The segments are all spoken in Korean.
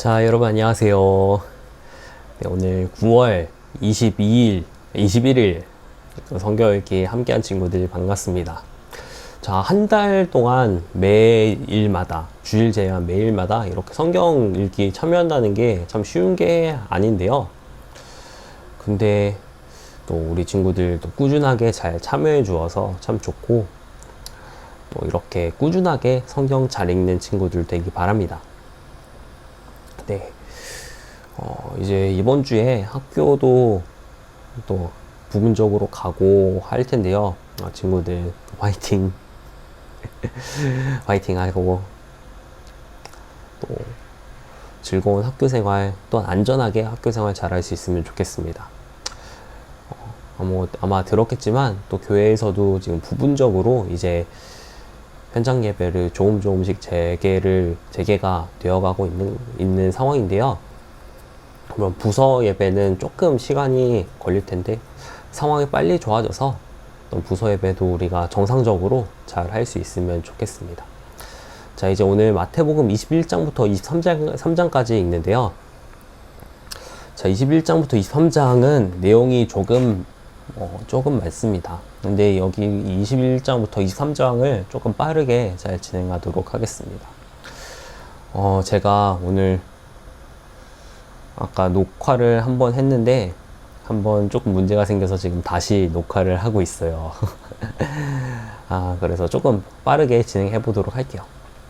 자, 여러분 안녕하세요. 네, 오늘 9월 21일 성경 읽기 함께한 친구들 반갑습니다. 자, 한 달 동안 매일마다, 주일 제외한 매일마다 이렇게 성경 읽기 참여한다는 게 참 쉬운 게 아닌데요. 근데 또 우리 친구들도 꾸준하게 잘 참여해 주어서 참 좋고, 또 이렇게 꾸준하게 성경 잘 읽는 친구들 되기 바랍니다. 네. 이제 이번 주에 학교도 또 부분적으로 가고 할 텐데요. 친구들 화이팅 화이팅 하고 또 즐거운 학교 생활 또한 안전하게 학교 생활 잘 할 수 있으면 좋겠습니다. 아마 들었겠지만 또 교회에서도 지금 부분적으로 이제 현장 예배를 조금씩 재개가 되어가고 있는 상황인데요. 그럼 부서 예배는 조금 시간이 걸릴 텐데 상황이 빨리 좋아져서 부서 예배도 우리가 정상적으로 잘 할 수 있으면 좋겠습니다. 자, 이제 오늘 마태복음 21장부터 23장까지 읽는데요. 자, 21장부터 23장은 내용이 조금 많습니다. 근데 여기 21장부터 23장을 조금 빠르게 잘 진행하도록 하겠습니다. 제가 오늘 아까 녹화를 한번 했는데 한번 조금 문제가 생겨서 지금 다시 녹화를 하고 있어요. 그래서 조금 빠르게 진행해 보도록 할게요.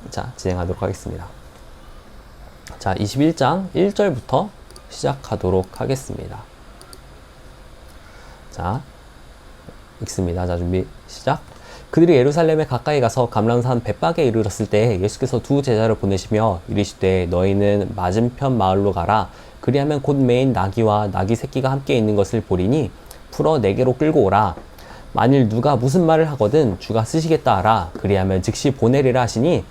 자, 진행하도록 하겠습니다. 자, 21장 1절부터 시작하도록 하겠습니다. 자, 읽습니다. 자, 준비, 시작. 그들이 예루살렘에 가까이 가서 감람산 벳박에 이르렀을 때 예수께서 두 제자를 보내시며 이르시되 너희는 맞은편 마을로 가라. 그리하면 곧 매인 나귀와 나귀 새끼가 함께 있는 것을 보리니 풀어 내게로 끌고 오라. 만일 누가 무슨 말을 하거든 주가 쓰시겠다 하라. 그리하면 즉시 보내리라 하시니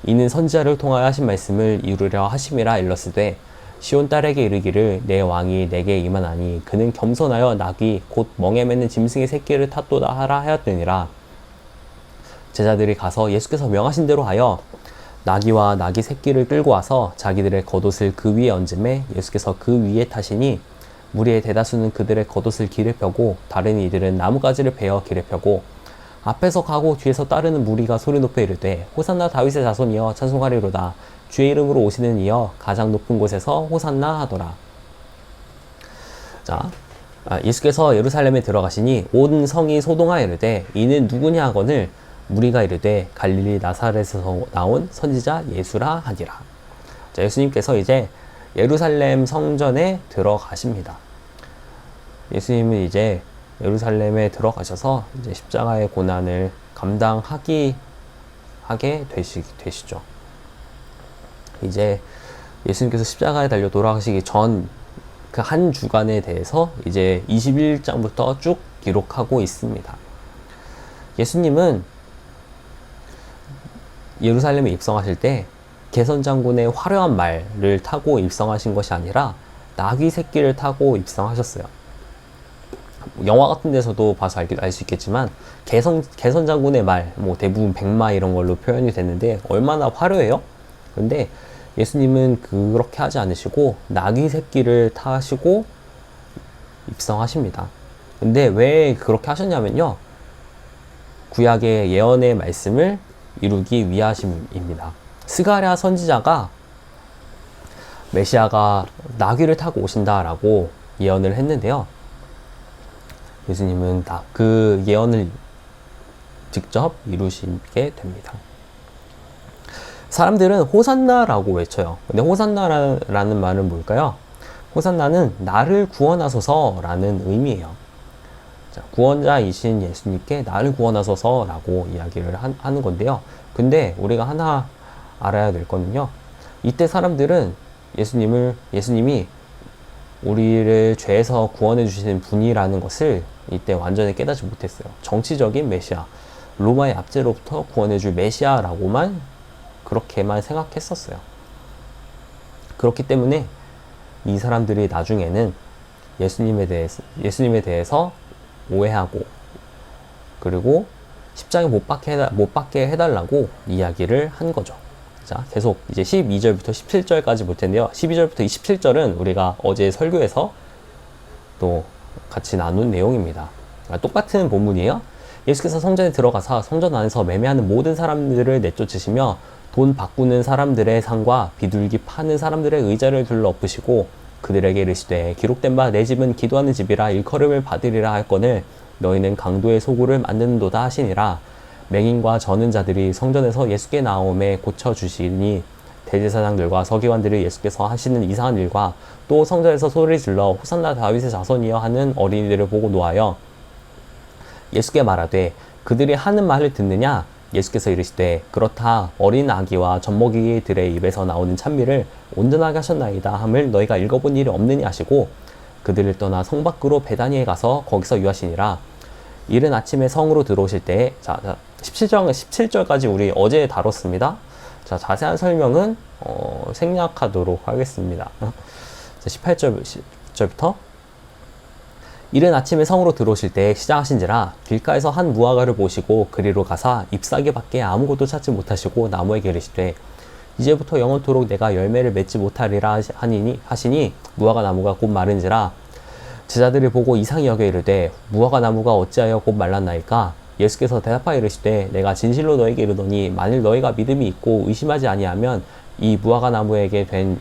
이는 선지자를 통하여 하신 말씀을 이루려 하심이라 일렀으되 시온 딸에게 이르기를 내 왕이 내게 임하나니 그는 겸손하여 나귀 곧 멍에 매는 짐승의 새끼를 탔도다 하라 하였더니라. 제자들이 가서 예수께서 명하신 대로 하여 나귀와 나귀 새끼를 끌고 와서 자기들의 겉옷을 그 위에 얹음에 예수께서 그 위에 타시니 무리의 대다수는 그들의 겉옷을 길에 펴고 다른 이들은 나뭇가지를 베어 길에 펴고 앞에서 가고 뒤에서 따르는 무리가 소리 높여 이르되 호산나 다윗의 자손이여 찬송하리로다. 주의 이름으로 오시는 이여 가장 높은 곳에서 호산나 하더라. 자, 예수께서 예루살렘에 들어가시니 온 성이 소동하여 이르되 이는 누구냐 하거늘 무리가 이르되 갈릴리 나사렛에서 나온 선지자 예수라 하니라. 자, 예수님께서 이제 예루살렘 성전에 들어가십니다. 예수님은 이제 예루살렘에 들어가셔서 이제 십자가의 고난을 감당하게 되시죠. 이제 예수님께서 십자가에 달려 돌아가시기 전 그 한 주간에 대해서 이제 21장부터 쭉 기록하고 있습니다. 예수님은 예루살렘에 입성하실 때 개선장군의 화려한 말을 타고 입성하신 것이 아니라 나귀 새끼를 타고 입성하셨어요. 영화 같은 데서도 봐서 알 수 있겠지만 개선장군의 말, 대부분 백마 이런 걸로 표현이 됐는데 얼마나 화려해요? 근데 예수님은 그렇게 하지 않으시고 나귀 새끼를 타시고 입성하십니다. 근데 왜 그렇게 하셨냐면요, 구약의 예언의 말씀을 이루기 위하심입니다. 스가랴 선지자가 메시아가 나귀를 타고 오신다라고 예언을 했는데요, 예수님은 그 예언을 직접 이루시게 됩니다. 사람들은 호산나라고 외쳐요. 근데 호산나라는 말은 뭘까요? 호산나는 나를 구원하소서라는 의미예요. 자, 구원자이신 예수님께 나를 구원하소서라고 이야기를 하는 건데요. 근데 우리가 하나 알아야 될 거는요, 이때 사람들은 예수님이 우리를 죄에서 구원해 주시는 분이라는 것을 이때 완전히 깨닫지 못했어요. 정치적인 메시아, 로마의 압제로부터 구원해 줄 메시아라고만 그렇게만 생각했었어요. 그렇기 때문에 이 사람들이 나중에는 예수님에 대해서 오해하고, 그리고 십자가에 못 박게 해달라고 이야기를 한 거죠. 자, 계속 이제 12절부터 17절까지 볼 텐데요. 12절부터 27절은 우리가 어제 설교에서 또 같이 나눈 내용입니다. 똑같은 본문이에요. 예수께서 성전에 들어가사 성전 안에서 매매하는 모든 사람들을 내쫓으시며 돈 바꾸는 사람들의 상과 비둘기 파는 사람들의 의자를 둘러 엎으시고 그들에게 이르시되 기록된 바 내 집은 기도하는 집이라 일컬음을 받으리라 할거늘 너희는 강도의 소굴을 만드는도다 하시니라. 맹인과 저는 자들이 성전에서 예수께 나옴에 고쳐주시니 대제사장들과 서기관들이 예수께서 하시는 이상한 일과 또 성전에서 소리 질러 호산나 다윗의 자손이여 하는 어린이들을 보고 노하여 예수께 말하되 그들이 하는 말을 듣느냐? 예수께서 이르시되 그렇다 어린 아기와 젖먹이들의 입에서 나오는 찬미를 온전하게 하셨나이다 함을 너희가 읽어본 일이 없느냐 하시고 그들을 떠나 성 밖으로 베다니에 가서 거기서 유하시니라. 이른 아침에 성으로 들어오실 때 17절까지 우리 어제 다뤘습니다. 자, 자세한 설명은 생략하도록 하겠습니다. 18절부터 이른 아침에 성으로 들어오실 때 시작하신지라 길가에서 한 무화과를 보시고 그리로 가사 잎사귀 밖에 아무것도 찾지 못하시고 나무에게 이르시되 이제부터 영원토록 내가 열매를 맺지 못하리라 하시니 무화과 나무가 곧 마른지라. 제자들을 보고 이상히 여겨 이르되 무화과 나무가 어찌하여 곧 말랐나이까? 예수께서 대답하여 이르시되 내가 진실로 너에게 이르노니 만일 너희가 믿음이 있고 의심하지 아니하면 이 무화과 나무에게 된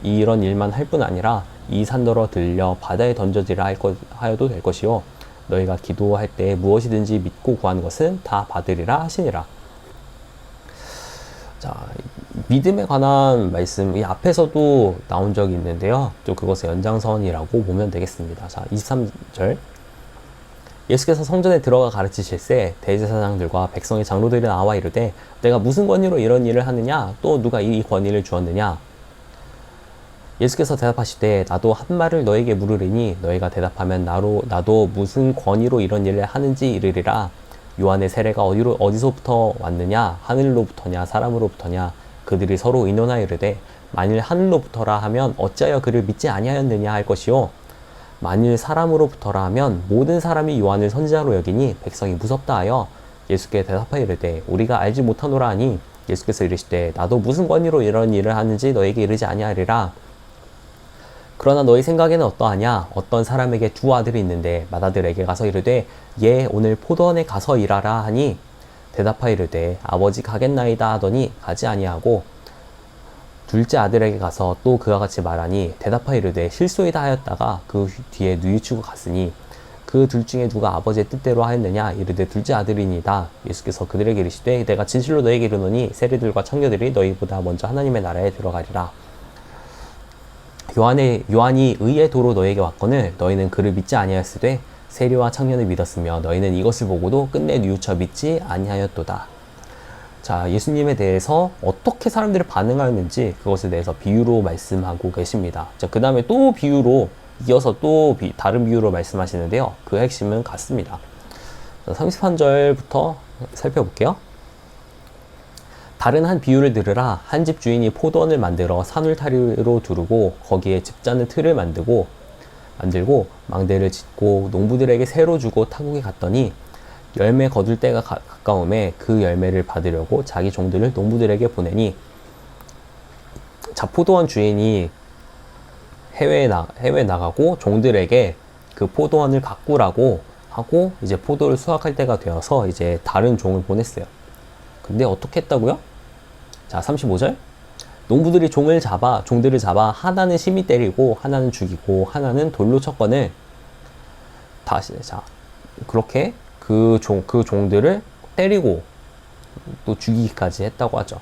이런 일만 할 뿐 아니라 이 산더러 들려 바다에 던져지라 하여도 될 것이요 너희가 기도할 때 무엇이든지 믿고 구하는 것은 다 받으리라 하시니라. 자, 믿음에 관한 말씀 이 앞에서도 나온 적이 있는데요. 또 그것의 연장선이라고 보면 되겠습니다. 자, 23절 예수께서 성전에 들어가 가르치실새 대제사장들과 백성의 장로들이 나와 이르되 내가 무슨 권위로 이런 일을 하느냐? 또 누가 이 권위를 주었느냐? 예수께서 대답하시되 나도 한 말을 너에게 물으리니 너희가 대답하면 나도 무슨 권위로 이런 일을 하는지 이르리라. 요한의 세례가 어디서부터 왔느냐? 하늘로부터냐 사람으로부터냐? 그들이 서로 의논하여 이르되 만일 하늘로부터라 하면 어찌하여 그를 믿지 아니하였느냐 할 것이요 만일 사람으로부터라 하면 모든 사람이 요한을 선지자로 여기니 백성이 무섭다 하여 예수께 대답하여 이르되 우리가 알지 못하노라 하니 예수께서 이르시되 나도 무슨 권위로 이런 일을 하는지 너에게 이르지 아니하리라. 그러나 너희 생각에는 어떠하냐? 어떤 사람에게 두 아들이 있는데 맏아들에게 가서 이르되 얘 오늘 포도원에 가서 일하라 하니 대답하여 이르되 아버지 가겠나이다 하더니 가지 아니하고 둘째 아들에게 가서 또 그와 같이 말하니 대답하여 이르되 실소이다 하였다가 그 뒤에 뉘우치고 갔으니 그 둘 중에 누가 아버지의 뜻대로 하였느냐? 이르되 둘째 아들이니이다. 예수께서 그들에게 이르시되 내가 진실로 너에게 이르노니 세리들과 청교들이 너희보다 먼저 하나님의 나라에 들어가리라. 요한이 의의 도로 너에게 왔거늘 너희는 그를 믿지 아니하였으되 세리와 청년을 믿었으며 너희는 이것을 보고도 끝내 뉘우쳐 믿지 아니하였도다. 자, 예수님에 대해서 어떻게 사람들이 반응하였는지 그것에 대해서 비유로 말씀하고 계십니다. 자, 그 다음에 또 비유로 이어서 또 다른 비유로 말씀하시는데요. 그 핵심은 같습니다. 33절부터 살펴볼게요. 다른 한 비유를 들으라. 한 집 주인이 포도원을 만들어 산울타리로 두르고 거기에 집자는 틀을 만들고 망대를 짓고 농부들에게 새로 주고 타국에 갔더니 열매 거둘 때가 가까움에 그 열매를 받으려고 자기 종들을 농부들에게 보내니 자, 포도원 주인이 해외에 나가고 종들에게 그 포도원을 가꾸라고 하고 이제 포도를 수확할 때가 되어서 이제 다른 종을 보냈어요. 근데 어떻게 했다고요? 자, 35절. 농부들이 종들을 잡아 하나는 심히 때리고 하나는 죽이고 하나는 돌로 쳤거늘 다시 자, 그렇게 그 종들을 때리고 또 죽이기까지 했다고 하죠.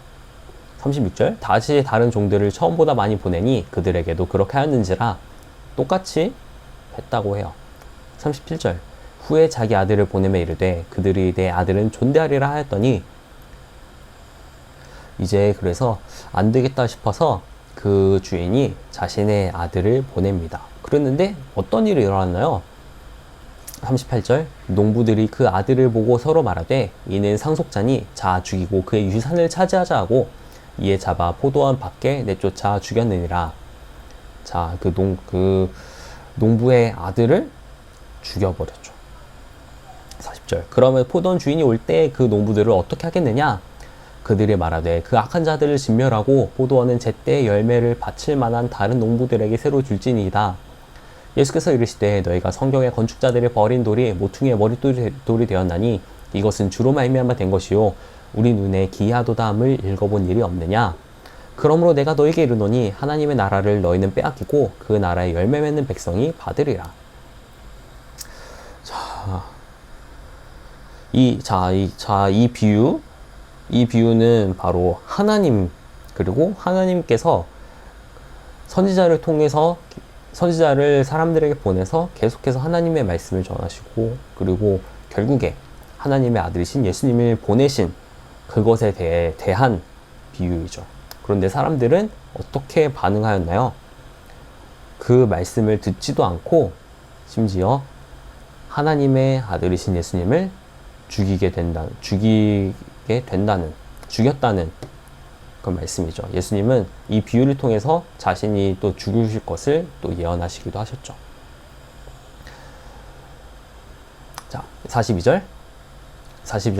36절. 다시 다른 종들을 처음보다 많이 보내니 그들에게도 그렇게 하였는지라 똑같이 했다고 해요. 37절. 후에 자기 아들을 보내매 이르되 그들이 내 아들은 존대하리라 하였더니 이제 그래서 안 되겠다 싶어서 그 주인이 자신의 아들을 보냅니다. 그랬는데 어떤 일이 일어났나요? 38절. 농부들이 그 아들을 보고 서로 말하되 이는 상속자니 자 죽이고 그의 유산을 차지하자 하고 이에 잡아 포도원 밖에 내쫓아 죽였느니라. 자, 그 농부의 아들을 죽여버렸죠. 40절. 그러면 포도원 주인이 올 때 그 농부들을 어떻게 하겠느냐? 그들이 말하되 그 악한 자들을 진멸하고 포도원은 제때 열매를 바칠 만한 다른 농부들에게 새로 줄지니이다. 예수께서 이르시되 너희가 성경의 건축자들이 버린 돌이 모퉁이의 머릿돌이 되었나니 이것은 주로 말미암아 된 것이요 우리 눈에 기이하도다함을 읽어본 일이 없느냐. 그러므로 내가 너에게 이르노니 하나님의 나라를 너희는 빼앗기고 그 나라의 열매 맺는 백성이 받으리라. 이 비유는 바로 하나님, 그리고 하나님께서 선지자를 통해서 선지자를 사람들에게 보내서 계속해서 하나님의 말씀을 전하시고, 그리고 결국에 하나님의 아들이신 예수님을 보내신 그것에 대한 비유이죠. 그런데 사람들은 어떻게 반응하였나요? 그 말씀을 듣지도 않고 심지어 하나님의 아들이신 예수님을 죽였다는 그 말씀이죠. 예수님은 이 비유를 통해서 자신이 또 죽으실 것을 또 예언하시기도 하셨죠. 자, 42절 다시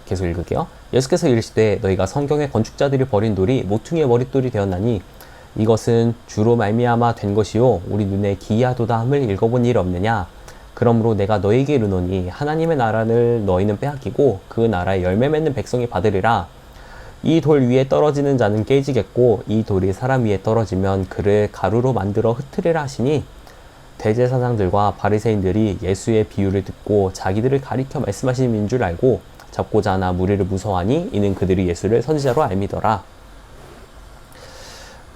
계속 읽을게요. 예수께서 이르시되 너희가 성경의 건축자들이 버린 돌이 모퉁이의 머릿돌이 되었나니 이것은 주로 말미암아 된 것이요 우리 눈에 기이하도다함을 읽어본 일 없느냐. 그러므로 내가 너희에게 이르노니 하나님의 나라를 너희는 빼앗기고 그 나라의 열매 맺는 백성이 받으리라. 이 돌 위에 떨어지는 자는 깨지겠고 이 돌이 사람 위에 떨어지면 그를 가루로 만들어 흩으리라 하시니 대제사장들과 바리새인들이 예수의 비유를 듣고 자기들을 가리켜 말씀하시는 줄 알고 잡고자 하나 무리를 무서워하니 이는 그들이 예수를 선지자로 알미더라.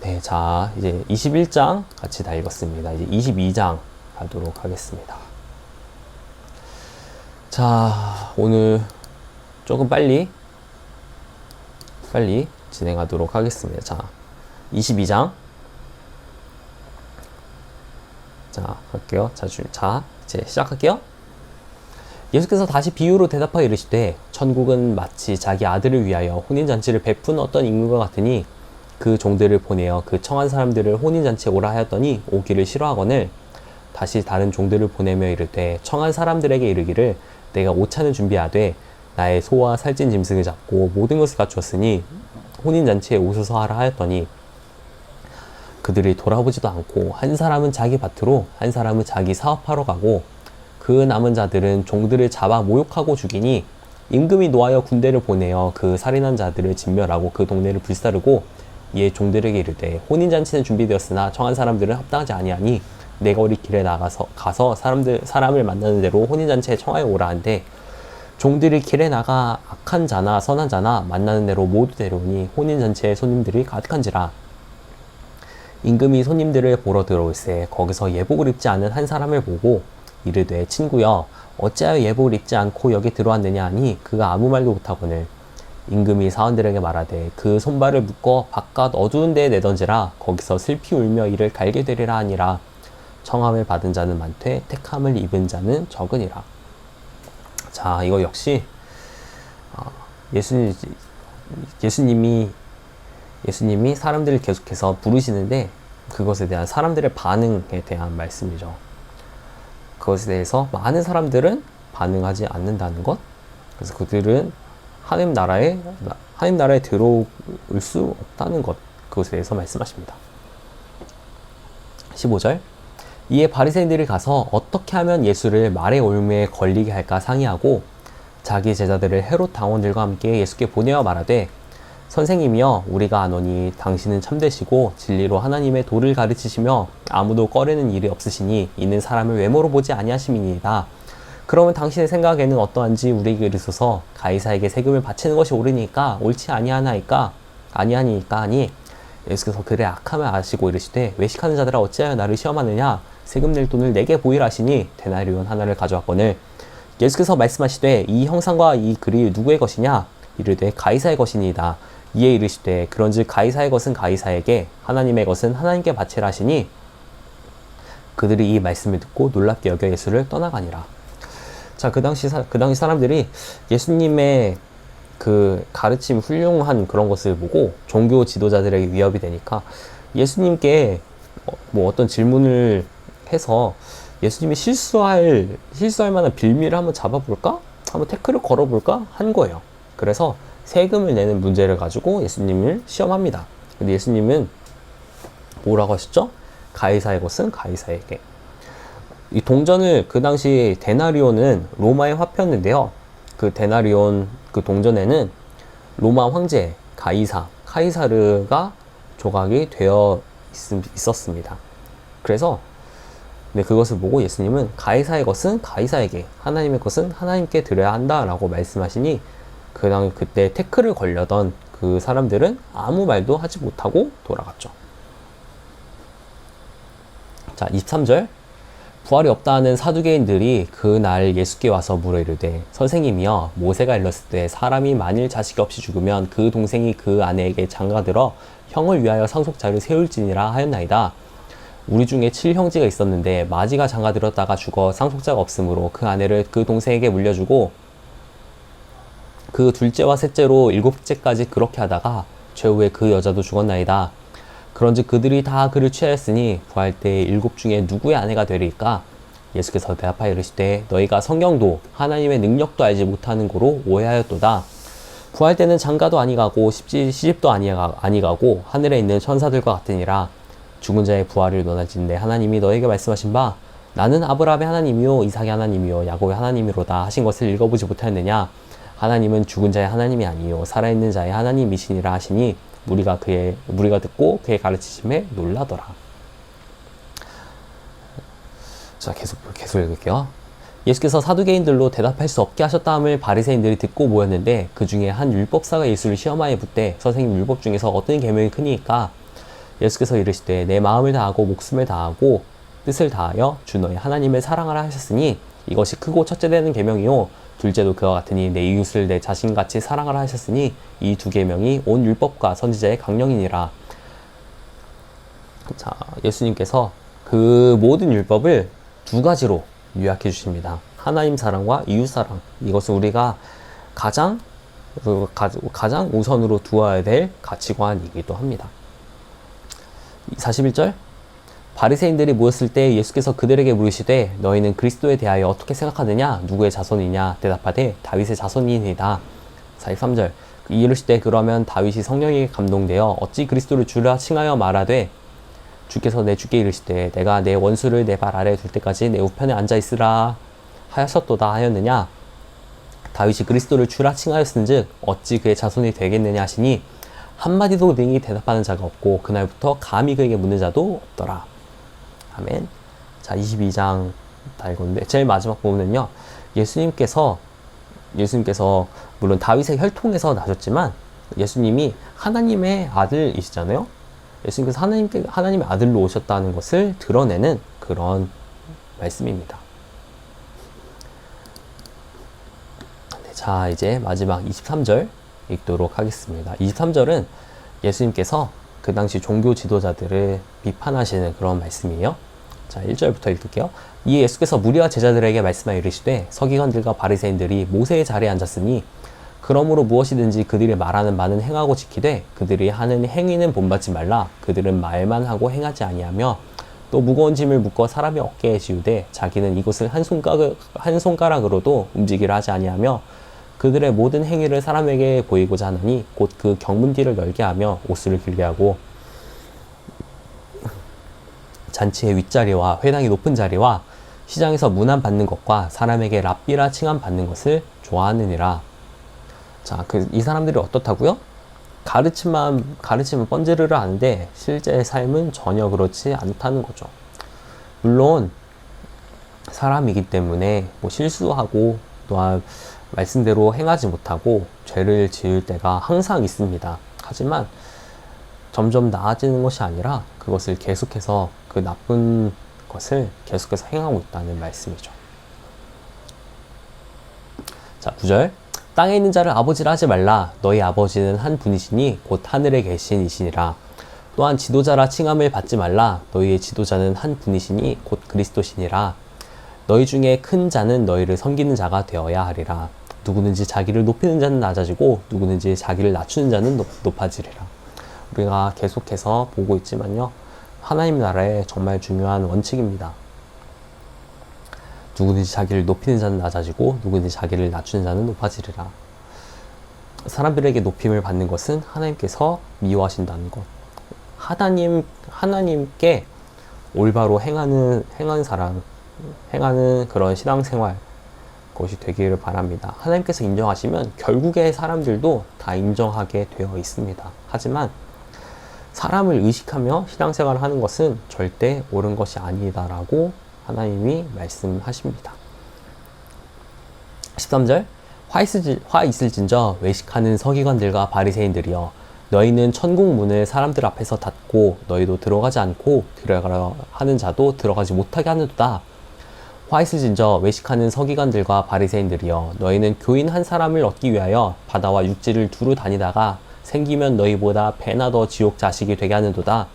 네, 자 이제 21장 같이 다 읽었습니다. 이제 22장 가도록 하겠습니다. 자, 오늘 조금 빨리 진행하도록 하겠습니다. 자, 22장. 자, 갈게요. 자, 이제 시작할게요. 예수께서 다시 비유로 대답하여 이르시되 천국은 마치 자기 아들을 위하여 혼인잔치를 베푼 어떤 임금과 같으니 그 종들을 보내어 그 청한 사람들을 혼인잔치에 오라 하였더니 오기를 싫어하거늘 다시 다른 종들을 보내며 이르되 청한 사람들에게 이르기를 내가 오찬을 준비하되 나의 소와 살찐 짐승을 잡고 모든 것을 갖추었으니 혼인잔치에 오소서 하라 하였더니 그들이 돌아보지도 않고 한 사람은 자기 밭으로 한 사람은 자기 사업하러 가고 그 남은 자들은 종들을 잡아 모욕하고 죽이니 임금이 노하여 군대를 보내어 그 살인한 자들을 진멸하고 그 동네를 불사르고 이에 종들에게 이르되 혼인잔치는 준비되었으나 청한 사람들은 합당하지 아니하니 내가 우리 길에 가서 사람을 만나는 대로 혼인잔치에 청하여 오라 한데 종들이 길에 나가 악한 자나 선한 자나 만나는 대로 모두 데려오니 혼인잔치에 손님들이 가득한지라. 임금이 손님들을 보러 들어올세 거기서 예복을 입지 않은 한 사람을 보고 이르되 친구여 어찌하여 예복을 입지 않고 여기 들어왔느냐 하니 그가 아무 말도 못하거늘 임금이 사원들에게 말하되 그 손발을 묶어 바깥 어두운 데에 내던지라 거기서 슬피 울며 이를 갈게 되리라 하니라. 청함을 받은 자는 많되 택함을 입은 자는 적으니라. 자, 이거 역시 예수님이 사람들을 계속해서 부르시는데 그것에 대한 사람들의 반응에 대한 말씀이죠. 그것에 대해서 많은 사람들은 반응하지 않는다는 것. 그래서 그들은 하나님 나라에 들어올 수 없다는 것. 그것에 대해서 말씀하십니다. 15절. 이에 바리새인들이 가서 어떻게 하면 예수를 말의 올무에 걸리게 할까 상의하고 자기 제자들을 헤롯 당원들과 함께 예수께 보내어 말하되 선생님이여 우리가 아노니 당신은 참되시고 진리로 하나님의 도를 가르치시며 아무도 꺼리는 일이 없으시니 이는 사람을 외모로 보지 아니하심이니이다. 그러면 당신의 생각에는 어떠한지 우리에게 이르소서. 가이사에게 세금을 바치는 것이 옳지 아니하니까 하니 예수께서 그의 악함을 아시고 이르시되 외식하는 자들아 어찌하여 나를 시험하느냐. 세금 낼 돈을 내게 보이라 하시니 데나리온 하나를 가져왔거늘 예수께서 말씀하시되 이 형상과 이 글이 누구의 것이냐. 이르되 가이사의 것이니이다. 이에 이르시되 그런즉 가이사의 것은 가이사에게 하나님의 것은 하나님께 바치라 하시니 그들이 이 말씀을 듣고 놀랍게 여겨 예수를 떠나가니라. 자, 그 당시 사람들이 예수님의 그 가르침 훌륭한 그런 것을 보고 종교 지도자들에게 위협이 되니까 예수님께 뭐 어떤 질문을 해서 예수님이 실수할 만한 빌미를 한번 잡아볼까? 한번 태클을 걸어볼까? 한 거예요. 그래서 세금을 내는 문제를 가지고 예수님을 시험합니다. 근데 예수님은 뭐라고 하셨죠? 가이사의 것은 가이사에게. 이 동전을 그 당시 데나리온은 로마의 화폐였는데요. 그 데나리온 그 동전에는 로마 황제 카이사르가 조각이 되어 있었습니다. 그래서 그것을 보고 예수님은 가이사의 것은 가이사에게, 하나님의 것은 하나님께 드려야 한다라고 말씀하시니 그때 태클을 걸려던 그 사람들은 아무 말도 하지 못하고 돌아갔죠. 자, 23절. 부활이 없다 하는 사두개인들이 그날 예수께 와서 물어 이르되, 선생님이여, 모세가 일렀을 때 사람이 만일 자식이 없이 죽으면 그 동생이 그 아내에게 장가들어 형을 위하여 상속자를 세울지니라 하였나이다. 우리 중에 7형제가 있었는데 마지가 장가들었다가 죽어 상속자가 없으므로 그 아내를 그 동생에게 물려주고 그 둘째와 셋째로 7째까지 그렇게 하다가 최후에 그 여자도 죽었나이다. 그런즉 그들이 다 그를 취하였으니 부활 때 7 중에 누구의 아내가 되리까? 예수께서 대답하여 이르시되, 너희가 성경도 하나님의 능력도 알지 못하는 고로 오해하였도다. 부활 때는 장가도 아니가고 시집도 아니가고 하늘에 있는 천사들과 같으니라. 죽은 자의 부활을 논하진대 하나님이 너에게 말씀하신 바 나는 아브라함의 하나님이요 이삭의 하나님이요 야곱의 하나님이로다 하신 것을 읽어보지 못하였느냐? 하나님은 죽은 자의 하나님이 아니요 살아있는 자의 하나님이시니라 하시니 무리가 듣고 그의 가르치심에 놀라더라. 자, 계속 읽을게요. 예수께서 사두개인들로 대답할 수 없게 하셨다함을 바리새인들이 듣고 모였는데 그 중에 한 율법사가 예수를 시험하여 묻되, 선생님, 율법 중에서 어떤 계명이 크니까? 예수께서 이르시되, 내 마음을 다하고 목숨을 다하고 뜻을 다하여 주 너희 하나님을 사랑하라 하셨으니 이것이 크고 첫째 되는 계명이요 둘째도 그와 같으니 내 이웃을 내 자신같이 사랑하라 하셨으니 이 두 계명이 온 율법과 선지자의 강령이니라. 자, 예수님께서 그 모든 율법을 두 가지로 요약해 주십니다. 하나님 사랑과 이웃 사랑. 이것은 우리가 가장 우선으로 두어야 될 가치관이기도 합니다. 41절. 바리새인들이 모였을 때 예수께서 그들에게 물으시되, 너희는 그리스도에 대하여 어떻게 생각하느냐? 누구의 자손이냐? 대답하되 다윗의 자손이니이다. 43절. 이르시되, 그러면 다윗이 성령에게 감동되어 어찌 그리스도를 주라 칭하여 말하되, 주께서 내 주께 이르시되 내가 내 원수를 내 발 아래에 둘 때까지 내 우편에 앉아 있으라 하셨도다 하였느냐? 다윗이 그리스도를 주라 칭하였은즉 어찌 그의 자손이 되겠느냐 하시니 한마디도 능히 대답하는 자가 없고 그날부터 감히 그에게 묻는 자도 없더라. 아멘. 자, 22장 다 읽었는데 제일 마지막 부분은요, 예수님께서 물론 다윗의 혈통에서 나셨지만 예수님이 하나님의 아들이시잖아요. 예수님께서 하나님의 아들로 오셨다는 것을 드러내는 그런 말씀입니다. 네, 자, 이제 마지막 23절 읽도록 하겠습니다. 23절은 예수님께서 그 당시 종교 지도자들을 비판하시는 그런 말씀이에요. 자, 1절부터 읽을게요. 이에 예수께서 무리와 제자들에게 말씀하여 이르시되, 서기관들과 바리새인들이 모세의 자리에 앉았으니 그러므로 무엇이든지 그들이 말하는 바는 행하고 지키되 그들이 하는 행위는 본받지 말라. 그들은 말만 하고 행하지 아니하며 또 무거운 짐을 묶어 사람의 어깨에 지우되 자기는 이것을 한 손가락으로도 움직이려 하지 아니하며 그들의 모든 행위를 사람에게 보이고자 하나니 곧 그 경문기를 넓게 하며 옷을 길게 하고 잔치의 윗자리와 회당의 높은 자리와 시장에서 문안 받는 것과 사람에게 랍비라 칭함 받는 것을 좋아하느니라. 자, 이 사람들이 어떻다고요? 가르치면 번지르르 하는데 실제 삶은 전혀 그렇지 않다는 거죠. 물론 사람이기 때문에 실수하고 또한 말씀대로 행하지 못하고 죄를 지을 때가 항상 있습니다. 하지만 점점 나아지는 것이 아니라 그것을 계속해서 그 나쁜 것을 계속해서 행하고 있다는 말씀이죠. 자, 9절. 땅에 있는 자를 아버지라 하지 말라. 너희 아버지는 한 분이시니 곧 하늘에 계신 이시니라. 또한 지도자라 칭함을 받지 말라. 너희의 지도자는 한 분이시니 곧 그리스도시니라. 너희 중에 큰 자는 너희를 섬기는 자가 되어야 하리라. 누구든지 자기를 높이는 자는 낮아지고 누구든지 자기를 낮추는 자는 높아지리라. 우리가 계속해서 보고 있지만요, 하나님 나라의 정말 중요한 원칙입니다. 누구든지 자기를 높이는 자는 낮아지고 누구든지 자기를 낮추는 자는 높아지리라. 사람들에게 높임을 받는 것은 하나님께서 미워하신다는 것. 하나님께 올바로 행하는 사람, 행하는 그런 신앙생활, 것이 되기를 바랍니다. 하나님께서 인정하시면 결국에 사람들도 다 인정하게 되어 있습니다. 하지만 사람을 의식하며 신앙생활을 하는 것은 절대 옳은 것이 아니다라고 하나님이 말씀하십니다. 13절 화 있을진저 외식하는 서기관들과 바리새인들이여 너희는 천국 문을 사람들 앞에서 닫고 너희도 들어가지 않고 들어가려 하는 자도 들어가지 못하게 하는도다. 화 있을진저 외식하는 서기관들과 바리새인들이여 너희는 교인 한 사람을 얻기 위하여 바다와 육지를 두루 다니다가 생기면 너희보다 배나 더 지옥 자식이 되게 하는도다.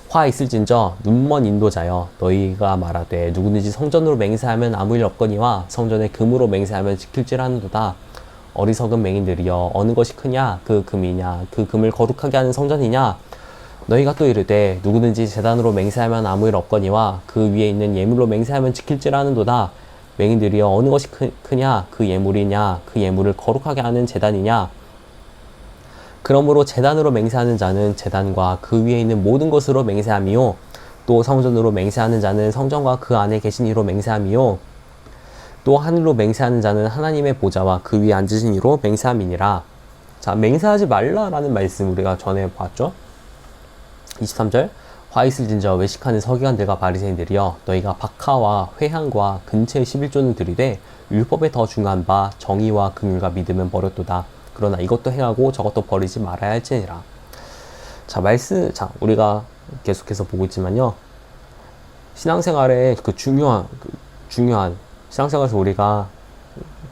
화 있을진저 눈먼 인도자여 너희가 말하되 누구든지 성전으로 맹세하면 아무 일 없거니와 성전에 금으로 맹세하면 지킬지라 하는도다. 어리석은 맹인들이여 어느 것이 크냐 그 금이냐 그 금을 거룩하게 하는 성전이냐. 너희가 또 이르되 누구든지 제단으로 맹세하면 아무 일 없거니와 그 위에 있는 예물로 맹세하면 지킬지라 하는도다. 맹인들이여 어느 것이 크냐 그 예물이냐 그 예물을 거룩하게 하는 제단이냐. 그러므로 제단으로 맹세하는 자는 제단과 그 위에 있는 모든 것으로 맹세함이요 또 성전으로 맹세하는 자는 성전과 그 안에 계신 이로 맹세함이요 또 하늘로 맹세하는 자는 하나님의 보좌와 그 위에 앉으신 이로 맹세함이니라. 자, 맹세하지 말라라는 말씀 우리가 전에 봤죠. 23절 화 있을진저 외식하는 서기관들과 바리새인들이여 너희가 박하와 회향과 근처의 11조는 들이되 율법에 더 중요한 바 정의와 긍휼과 믿음은 버렸도다. 그러나 이것도 행하고 저것도 버리지 말아야 할지니라. 자, 우리가 계속해서 보고 있지만요. 신앙생활에 중요한 신앙생활에서 우리가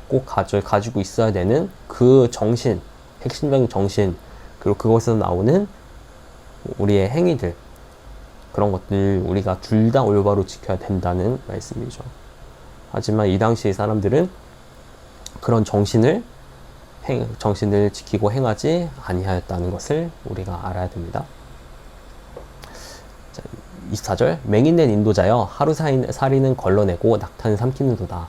꼭 가지고 있어야 되는 그 정신, 핵심적인 정신, 그리고 그것에서 나오는 우리의 행위들, 그런 것들 우리가 둘 다 올바로 지켜야 된다는 말씀이죠. 하지만 이 당시 사람들은 그런 정신을 지키고 행하지 아니하였다는 것을 우리가 알아야 됩니다. 자, 24절 맹인된 인도자여 하루 살이는 걸러내고 낙타는 삼키는도다.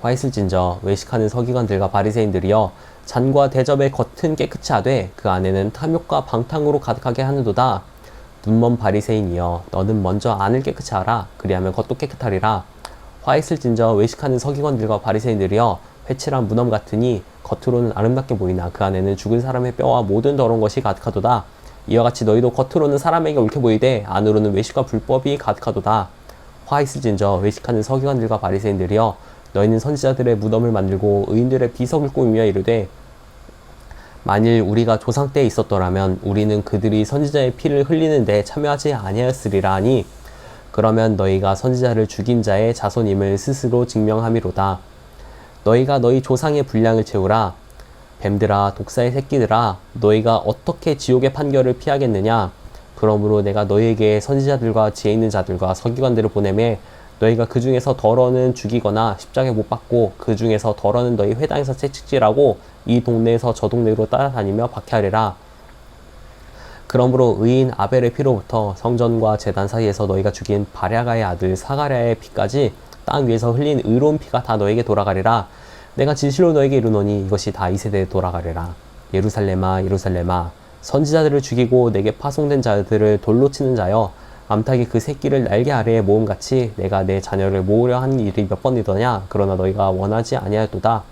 화 있을진저 외식하는 서기관들과 바리새인들이여 잔과 대접의 겉은 깨끗이 하되 그 안에는 탐욕과 방탕으로 가득하게 하는도다. 눈먼 바리새인이여 너는 먼저 안을 깨끗이 하라. 그리하면 겉도 깨끗하리라. 화 있을진저 외식하는 서기관들과 바리새인들이여 회칠한 무덤 같으니 겉으로는 아름답게 보이나 그 안에는 죽은 사람의 뼈와 모든 더러운 것이 가득하도다. 이와 같이 너희도 겉으로는 사람에게 옳게 보이되 안으로는 외식과 불법이 가득하도다. 화 있을진저 외식하는 서기관들과 바리새인들이여 너희는 선지자들의 무덤을 만들고 의인들의 비석을 꾸미며 이르되 만일 우리가 조상 때에 있었더라면 우리는 그들이 선지자의 피를 흘리는데 참여하지 아니하였으리라 하니 그러면 너희가 선지자를 죽인 자의 자손임을 스스로 증명함이로다. 너희가 너희 조상의 분량을 채우라. 뱀들아 독사의 새끼들아 너희가 어떻게 지옥의 판결을 피하겠느냐. 그러므로 내가 너희에게 선지자들과 지혜 있는 자들과 서기관들을 보내매 너희가 그 중에서 덜어는 죽이거나 십자가에 못 박고 그 중에서 덜어는 너희 회당에서 채찍질하고 이 동네에서 저 동네로 따라다니며 박해하리라. 그러므로 의인 아벨의 피로부터 성전과 제단 사이에서 너희가 죽인 바랴가의 아들 사가랴의 피까지 땅 위에서 흘린 의로운 피가 다 너에게 돌아가리라. 내가 진실로 너에게 이르노니 이것이 다 이 세대에 돌아가리라. 예루살렘아 예루살렘아 선지자들을 죽이고 내게 파송된 자들을 돌로 치는 자여 암탉이 그 새끼를 날개 아래에 모음같이 내가 내 자녀를 모으려 한 일이 몇 번이더냐. 그러나 너희가 원하지 아니하였도다.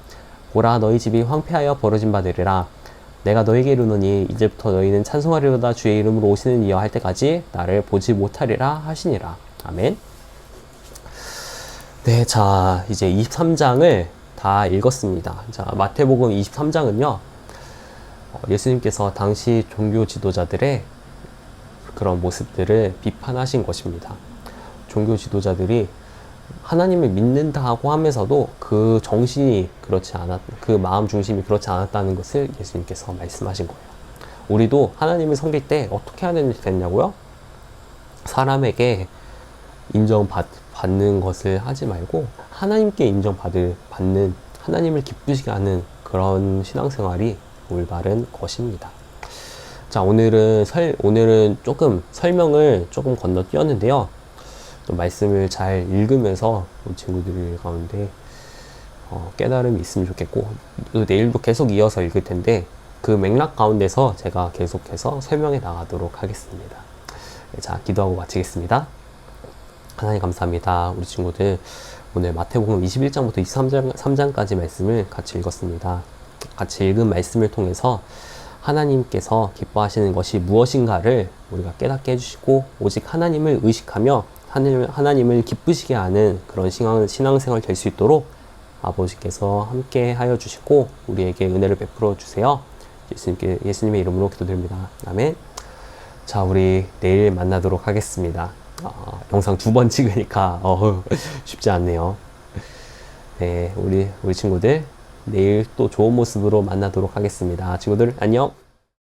보라 너희 집이 황폐하여 버려진 바 되리라. 내가 너에게 이르노니 이제부터 너희는 찬송하리로다 주의 이름으로 오시는 이여 할 때까지 나를 보지 못하리라 하시니라. 아멘. 네, 자 이제 23장을 다 읽었습니다. 자 마태복음 23장은요 예수님께서 당시 종교 지도자들의 그런 모습들을 비판하신 것입니다. 종교 지도자들이 하나님을 믿는다고 하면서도 그 정신이 그 마음 중심이 그렇지 않았다는 것을 예수님께서 말씀하신 거예요. 우리도 하나님을 섬길 때 어떻게 해야 되냐고요? 사람에게 인정받는 것을 하지 말고 하나님께 인정받는 하나님을 기쁘시게 하는 그런 신앙생활이 올바른 것입니다. 자, 오늘은 조금 설명을 조금 건너뛰었는데요. 말씀을 잘 읽으면서 친구들 가운데 깨달음이 있으면 좋겠고 또 내일도 계속 이어서 읽을 텐데 그 맥락 가운데서 제가 계속해서 설명해 나가도록 하겠습니다. 자, 기도하고 마치겠습니다. 하나님 감사합니다. 우리 친구들 오늘 마태복음 21장부터 23장까지 말씀을 같이 읽었습니다. 같이 읽은 말씀을 통해서 하나님께서 기뻐하시는 것이 무엇인가를 우리가 깨닫게 해주시고 오직 하나님을 의식하며 하나님을 기쁘시게 하는 그런 신앙생활 될 수 있도록 아버지께서 함께 하여 주시고 우리에게 은혜를 베풀어 주세요. 예수님의 이름으로 기도드립니다. 아멘. 자, 우리 내일 만나도록 하겠습니다. 영상 2번 찍으니까 쉽지 않네요. 네, 우리 친구들 내일 또 좋은 모습으로 만나도록 하겠습니다. 친구들 안녕.